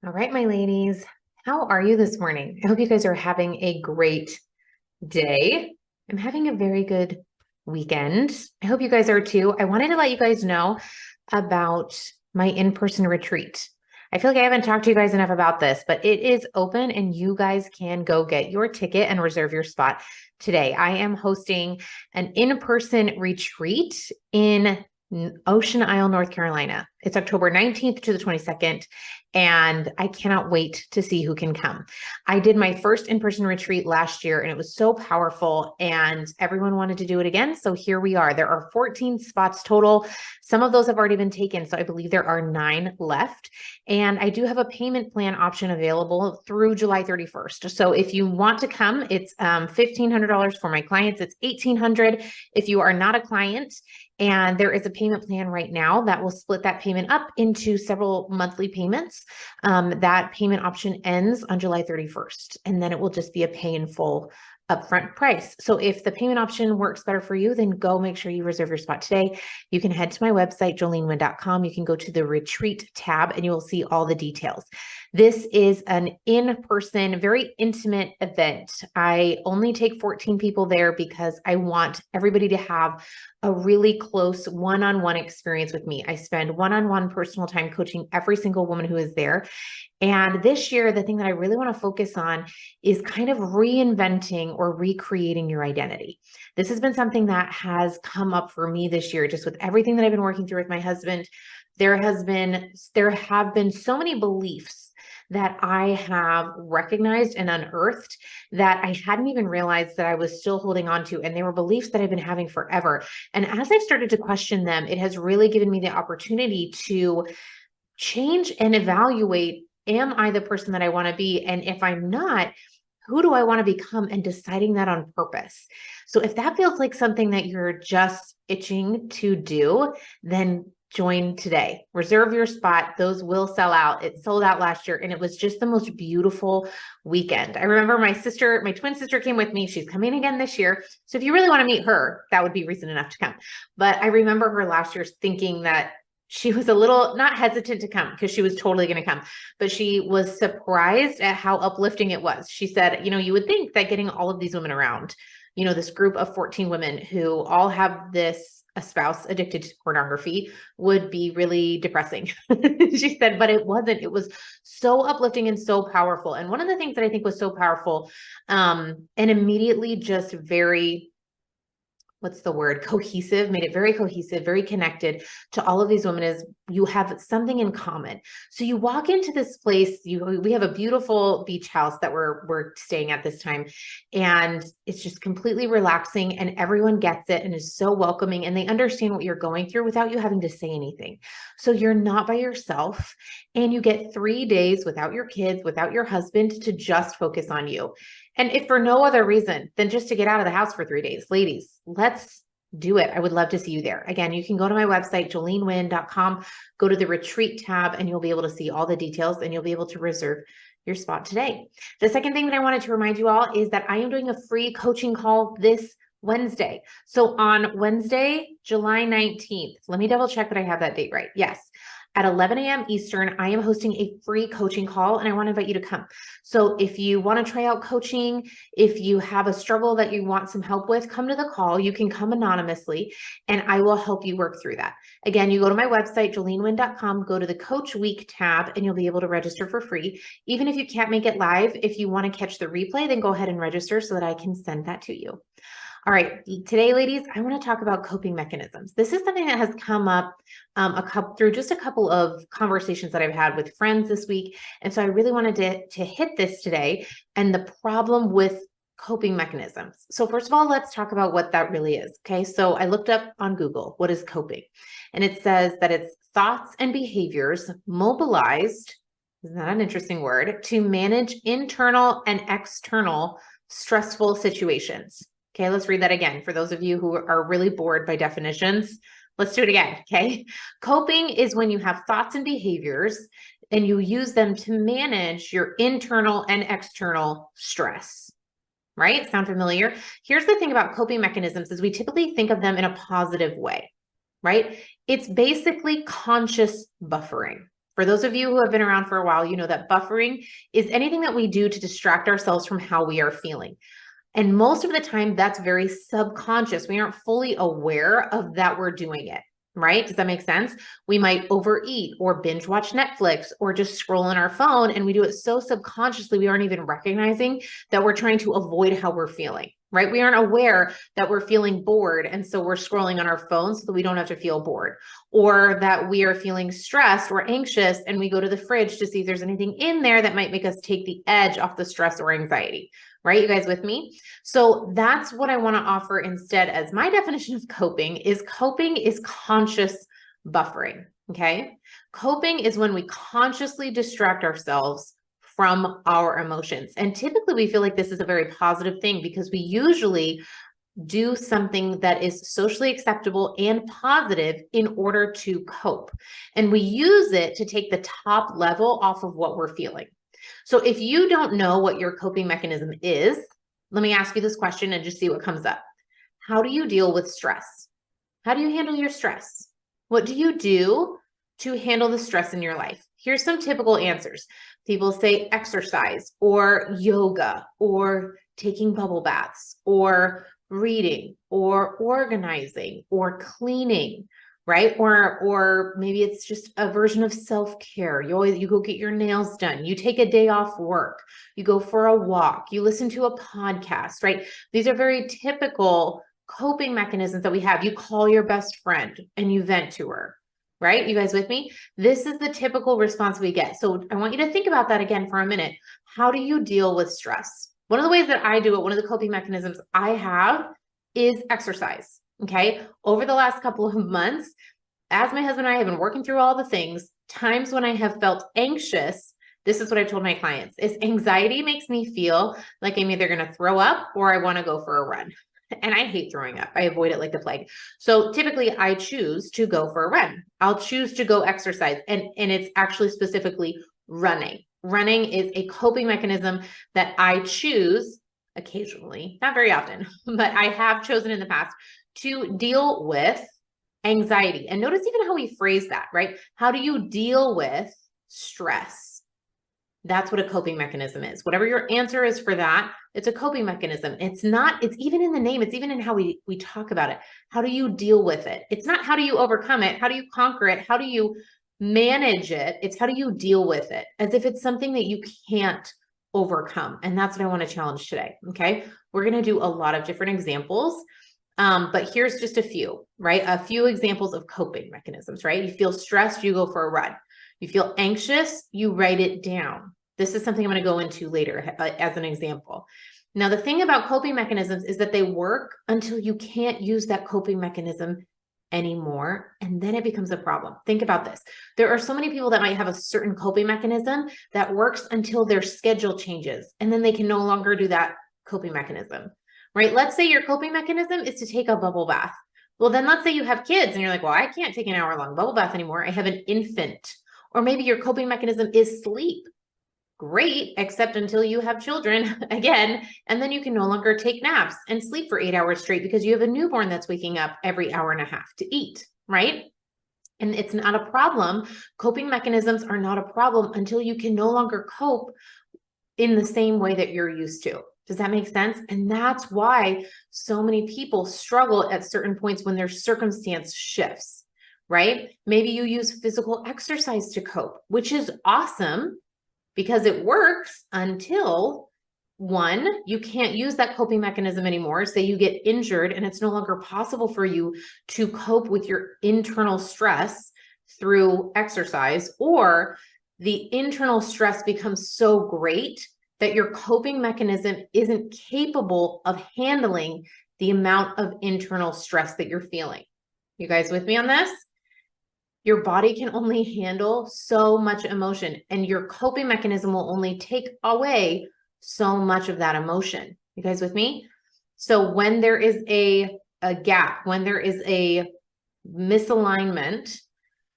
All right, my ladies, how are you this morning? I hope you guys are having a great day. I'm having a very good weekend. I hope you guys are too. I wanted to let you guys know about my in-person retreat. I feel like I haven't talked to you guys enough about this, but it is open and you guys can go get your ticket and reserve your spot today. I am hosting an in-person retreat in Ocean Isle, North Carolina. It's October 19th to the 22nd, and I cannot wait to see who can come. I did my first in-person retreat last year, and it was so powerful, and everyone wanted to do it again. So here we are. There are 14 spots total. Some of those have already been taken, so I believe there are 9 left. And I do have a payment plan option available through July 31st. So if you want to come, it's $1,500 for my clients. It's $1,800 if you are not a client. And there is a payment plan right now that will split that payment up into several monthly payments. That payment option ends on July 31st, and then it will just be a pay in full upfront price. So if the payment option works better for you, then go make sure you reserve your spot today. You can head to my website, jolenewind.com. You can go to the retreat tab and you will see all the details. This is an in-person, very intimate event. I only take 14 people there because I want everybody to have a really close one-on-one experience with me. I spend one-on-one personal time coaching every single woman who is there. And this year, the thing that I really want to focus on is kind of reinventing or recreating your identity. This has been something that has come up for me this year, just with everything that I've been working through with my husband. There have been so many beliefs that I have recognized and unearthed that I hadn't even realized that I was still holding on to. And they were beliefs that I've been having forever. And as I've started to question them, it has really given me the opportunity to change and evaluate, am I the person that I want to be? And if I'm not, who do I want to become, and deciding that on purpose. So if that feels like something that you're just itching to do, then join today. Reserve your spot. Those will sell out. It sold out last year, and it was just the most beautiful weekend. I remember my twin sister came with me. She's coming again this year. So if you really want to meet her, that would be reason enough to come. But I remember her last year thinking that she was a little not hesitant to come because she was totally going to come, but she was surprised at how uplifting it was. She said, you would think that getting all of these women around, this group of 14 women who all have a spouse addicted to pornography would be really depressing. She said, but it wasn't. It was so uplifting and so powerful. And one of the things that I think was so powerful, and immediately just very cohesive, made it very cohesive, very connected to all of these women, is you have something in common. So you walk into this place, we have a beautiful beach house that we're staying at this time. And it's just completely relaxing, and everyone gets it and is so welcoming, and they understand what you're going through without you having to say anything. So you're not by yourself, and you get 3 days without your kids, without your husband, to just focus on you. And if for no other reason than just to get out of the house for 3 days, ladies, let's do it. I would love to see you there. Again, you can go to my website, jolenewind.com, go to the retreat tab, and you'll be able to see all the details, and you'll be able to reserve your spot today. The second thing that I wanted to remind you all is that I am doing a free coaching call this Wednesday. So on Wednesday, July 19th, let me double check that I have that date right. Yes. At 11 a.m. Eastern, I am hosting a free coaching call, and I want to invite you to come. So if you want to try out coaching, if you have a struggle that you want some help with, come to the call. You can come anonymously, and I will help you work through that. Again, you go to my website, jolenewind.com, go to the Coach Week tab, and you'll be able to register for free. Even if you can't make it live, if you want to catch the replay, then go ahead and register so that I can send that to you. All right, today, ladies, I want to talk about coping mechanisms. This is something that has come up through just a couple of conversations that I've had with friends this week. And so I really wanted to hit this today, and the problem with coping mechanisms. So first of all, let's talk about what that really is. Okay, so I looked up on Google, what is coping? And it says that it's thoughts and behaviors mobilized, isn't that an interesting word, to manage internal and external stressful situations. Okay, let's read that again. For those of you who are really bored by definitions, let's do it again, okay? Coping is when you have thoughts and behaviors and you use them to manage your internal and external stress, right? Sound familiar? Here's the thing about coping mechanisms is we typically think of them in a positive way, right? It's basically conscious buffering. For those of you who have been around for a while, you know that buffering is anything that we do to distract ourselves from how we are feeling. And most of the time, that's very subconscious. We aren't fully aware of that we're doing it, right? Does that make sense? We might overeat or binge watch Netflix or just scroll on our phone, and we do it so subconsciously, we aren't even recognizing that we're trying to avoid how we're feeling, right? We aren't aware that we're feeling bored, and so we're scrolling on our phone so that we don't have to feel bored, or that we are feeling stressed or anxious, and we go to the fridge to see if there's anything in there that might make us take the edge off the stress or anxiety. Right? You guys with me? So that's what I want to offer instead as my definition of coping is conscious buffering. Okay. Coping is when we consciously distract ourselves from our emotions. And typically we feel like this is a very positive thing because we usually do something that is socially acceptable and positive in order to cope. And we use it to take the top level off of what we're feeling. So if you don't know what your coping mechanism is, let me ask you this question and just see what comes up. How do you deal with stress? How do you handle your stress? What do you do to handle the stress in your life? Here's some typical answers. People say exercise or yoga or taking bubble baths or reading or organizing or cleaning, right? Or maybe it's just a version of self-care. You go get your nails done. You take a day off work. You go for a walk. You listen to a podcast, right? These are very typical coping mechanisms that we have. You call your best friend and you vent to her, right? You guys with me? This is the typical response we get. So I want you to think about that again for a minute. How do you deal with stress? One of the ways that I do it, one of the coping mechanisms I have is exercise. Okay. Over the last couple of months, as my husband and I have been working through all the things, times when I have felt anxious, this is what I've told my clients is anxiety makes me feel like I'm either going to throw up or I want to go for a run. And I hate throwing up. I avoid it like the plague. So typically I choose to go for a run. I'll choose to go exercise. And it's actually specifically running. Running is a coping mechanism that I choose occasionally, not very often, but I have chosen in the past to deal with anxiety. And notice even how we phrase that, right? How do you deal with stress? That's what a coping mechanism is. Whatever your answer is for that, it's a coping mechanism. It's even in the name, it's even in how we talk about it. How do you deal with it? It's not how do you overcome it? How do you conquer it? How do you manage it? It's how do you deal with it? As if it's something that you can't overcome. And that's what I want to challenge today. Okay. We're going to do a lot of different examples. But here's just a few, right? A few examples of coping mechanisms, right? You feel stressed, you go for a run. You feel anxious, you write it down. This is something I'm going to go into later as an example. Now, the thing about coping mechanisms is that they work until you can't use that coping mechanism anymore. And then it becomes a problem. Think about this. There are so many people that might have a certain coping mechanism that works until their schedule changes. And then they can no longer do that coping mechanism, right? Let's say your coping mechanism is to take a bubble bath. Well, then let's say you have kids and you're like, well, I can't take an hour-long bubble bath anymore. I have an infant. Or maybe your coping mechanism is sleep. Great, except until you have children again, and then you can no longer take naps and sleep for 8 hours straight because you have a newborn that's waking up every hour and a half to eat, right? And it's not a problem. Coping mechanisms are not a problem until you can no longer cope in the same way that you're used to. Does that make sense? And that's why so many people struggle at certain points when their circumstance shifts, right? Maybe you use physical exercise to cope, which is awesome, because it works until one, you can't use that coping mechanism anymore. Say you get injured and it's no longer possible for you to cope with your internal stress through exercise, or the internal stress becomes so great that your coping mechanism isn't capable of handling the amount of internal stress that you're feeling. You guys with me on this? Your body can only handle so much emotion, and your coping mechanism will only take away so much of that emotion. You guys with me? So when there is a gap, when there is a misalignment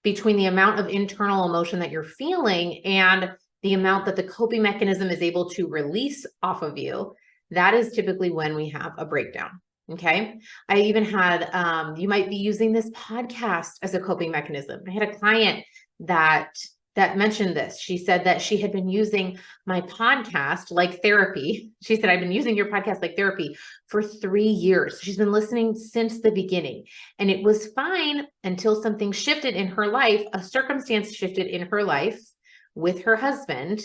between the amount of internal emotion that you're feeling and the amount that the coping mechanism is able to release off of you, that is typically when we have a breakdown. Okay. I even had, you might be using this podcast as a coping mechanism. I had a client that that mentioned this. She said that she had been using my podcast like therapy. She said, I've been using your podcast like therapy for 3 years. She's been listening since the beginning, and it was fine until something shifted in her life. A circumstance shifted in her life with her husband.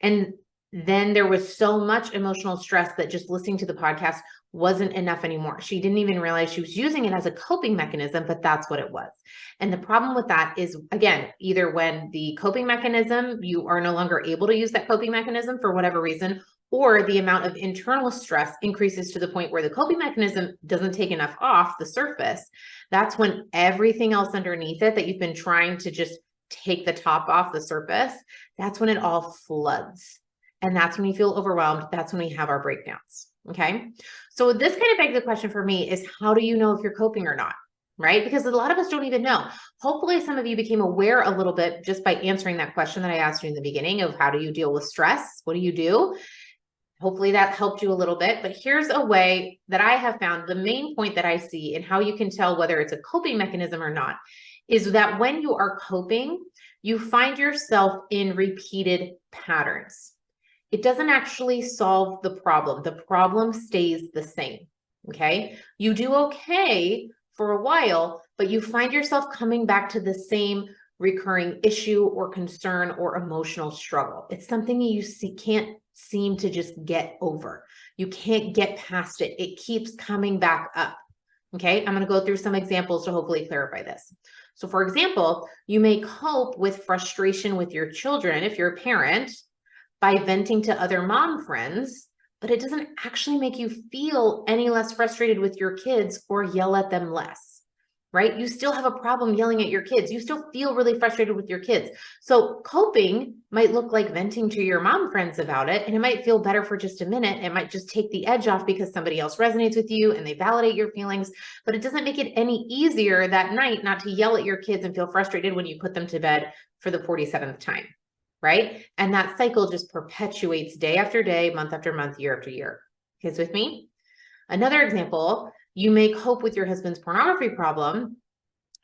And then there was so much emotional stress that just listening to the podcast wasn't enough anymore. She didn't even realize she was using it as a coping mechanism, but that's what it was. And the problem with that is, again, either when the coping mechanism, you are no longer able to use that coping mechanism for whatever reason, or the amount of internal stress increases to the point where the coping mechanism doesn't take enough off the surface. That's when everything else underneath it that you've been trying to just take the top off the surface, that's when it all floods. And that's when you feel overwhelmed. That's when we have our breakdowns. Okay. So this kind of begs the question for me is, how do you know if you're coping or not? Right? Because a lot of us don't even know. Hopefully some of you became aware a little bit just by answering that question that I asked you in the beginning of how do you deal with stress? What do you do? Hopefully that helped you a little bit, but here's a way that I have found the main point that I see and how you can tell whether it's a coping mechanism or not is that when you are coping, you find yourself in repeated patterns. It doesn't actually solve the problem. The problem stays the same. Okay. You do okay for a while, but you find yourself coming back to the same recurring issue or concern or emotional struggle. It's something you can't seem to just get over. You can't get past it. It keeps coming back up. Okay. I'm going to go through some examples to hopefully clarify this. So for example, you may cope with frustration with your children if you're a parent by venting to other mom friends, but it doesn't actually make you feel any less frustrated with your kids or yell at them less, right? You still have a problem yelling at your kids. You still feel really frustrated with your kids. So coping might look like venting to your mom friends about it, and it might feel better for just a minute. It might just take the edge off because somebody else resonates with you and they validate your feelings, but it doesn't make it any easier that night not to yell at your kids and feel frustrated when you put them to bed for the 47th time. Right? And that cycle just perpetuates day after day, month after month, year after year. You guys with me? Another example, you may cope with your husband's pornography problem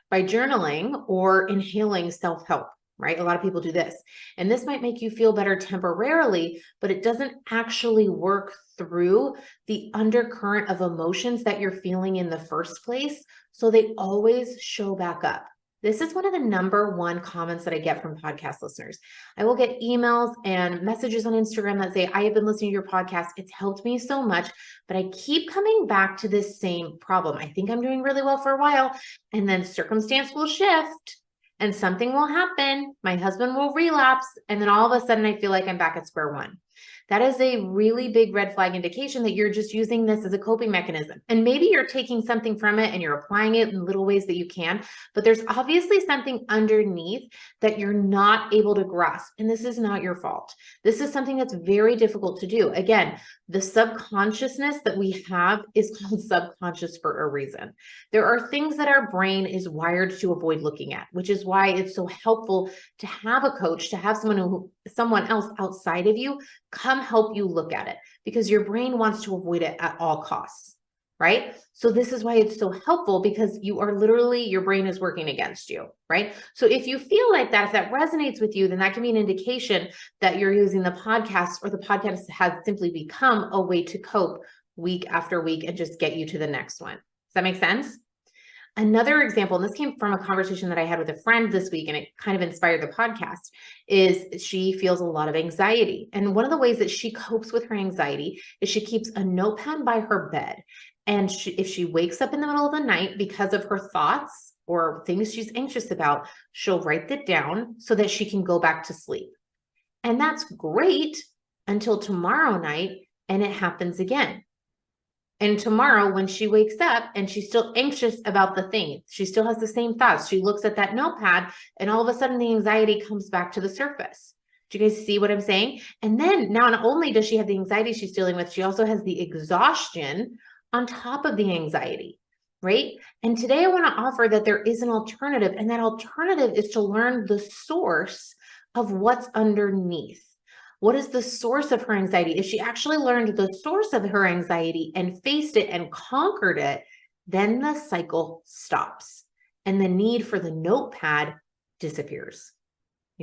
by journaling or inhaling self-help, right? A lot of people do this. And this might make you feel better temporarily, but it doesn't actually work through the undercurrent of emotions that you're feeling in the first place. So they always show back up. This is one of the number one comments that I get from podcast listeners. I will get emails and messages on Instagram that say, I have been listening to your podcast. It's helped me so much, but I keep coming back to this same problem. I think I'm doing really well for a while, and then circumstance will shift and something will happen. My husband will relapse. And then all of a sudden I feel like I'm back at square one. That is a really big red flag indication that you're just using this as a coping mechanism. And maybe you're taking something from it and you're applying it in little ways that you can, but there's obviously something underneath that you're not able to grasp. And this is not your fault. This is something that's very difficult to do. Again, the subconsciousness that we have is called subconscious for a reason. There are things that our brain is wired to avoid looking at, which is why it's so helpful to have a coach, to have someone else outside of you come help you look at it, because your brain wants to avoid it at all costs, right? So this is why it's so helpful, because you are literally, your brain is working against you, right? So if you feel like that, if that resonates with you, then that can be an indication that you're using the podcast, or the podcast has simply become a way to cope week after week and just get you to the next one. Does that make sense? Another example, and this came from a conversation that I had with a friend this week, and it kind of inspired the podcast, is she feels a lot of anxiety. And one of the ways that she copes with her anxiety is she keeps a notepad by her bed. And if she wakes up in the middle of the night because of her thoughts or things she's anxious about, she'll write that down so that she can go back to sleep. And that's great until tomorrow night, and it happens again. And tomorrow, when she wakes up and she's still anxious about the thing, she still has the same thoughts. She looks at that notepad, and all of a sudden the anxiety comes back to the surface. Do you guys see what I'm saying? And then now, not only does she have the anxiety she's dealing with, she also has the exhaustion on top of the anxiety, right? And today I want to offer that there is an alternative, and that alternative is to learn the source of what's underneath. What is the source of her anxiety? If she actually learned the source of her anxiety and faced it and conquered it, then the cycle stops and the need for the notepad disappears.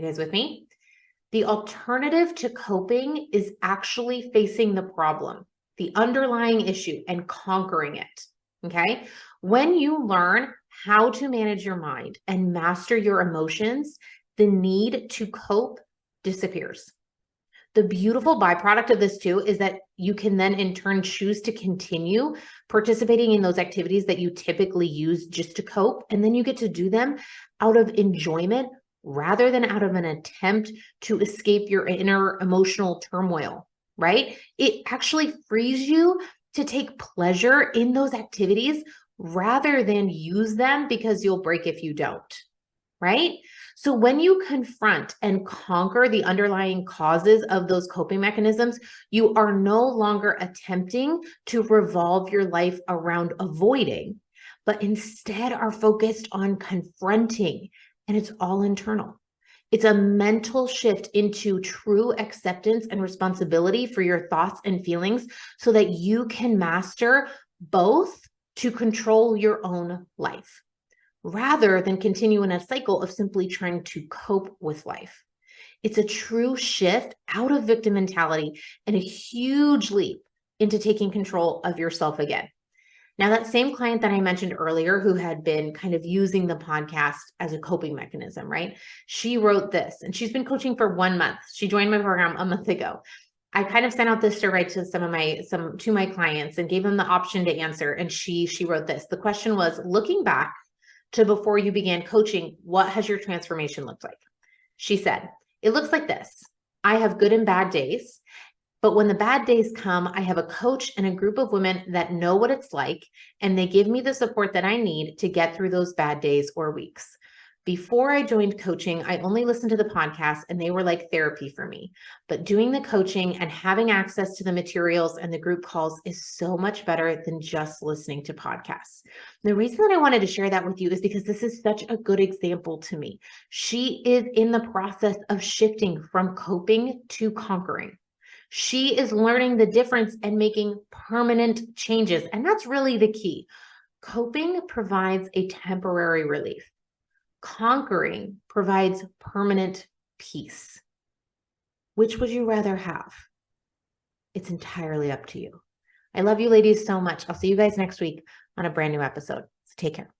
You guys with me? The alternative to coping is actually facing the problem, the underlying issue, and conquering it. Okay. When you learn how to manage your mind and master your emotions, the need to cope disappears. The beautiful byproduct of this too is that you can then in turn choose to continue participating in those activities that you typically use just to cope. And then you get to do them out of enjoyment rather than out of an attempt to escape your inner emotional turmoil, right? It actually frees you to take pleasure in those activities rather than use them because you'll break if you don't, right? So when you confront and conquer the underlying causes of those coping mechanisms, you are no longer attempting to revolve your life around avoiding, but instead are focused on confronting, and it's all internal. It's a mental shift into true acceptance and responsibility for your thoughts and feelings so that you can master both to control your own life, rather than continue in a cycle of simply trying to cope with life. It's a true shift out of victim mentality and a huge leap into taking control of yourself again. Now, that same client that I mentioned earlier who had been kind of using the podcast as a coping mechanism, right? She wrote this, and she's been coaching for 1 month. She joined my program a month ago. I kind of sent out this survey to to my clients and gave them the option to answer. And she wrote this. The question was, looking back to before you began coaching, what has your transformation looked like? She said, it looks like this. I have good and bad days, but when the bad days come, I have a coach and a group of women that know what it's like, and they give me the support that I need to get through those bad days or weeks. Before I joined coaching, I only listened to the podcast and they were like therapy for me. But doing the coaching and having access to the materials and the group calls is so much better than just listening to podcasts. The reason that I wanted to share that with you is because this is such a good example to me. She is in the process of shifting from coping to conquering. She is learning the difference and making permanent changes. And that's really the key. Coping provides a temporary relief. Conquering provides permanent peace. Which would you rather have? It's entirely up to you. I love you ladies so much. I'll see you guys next week on a brand new episode. So take care.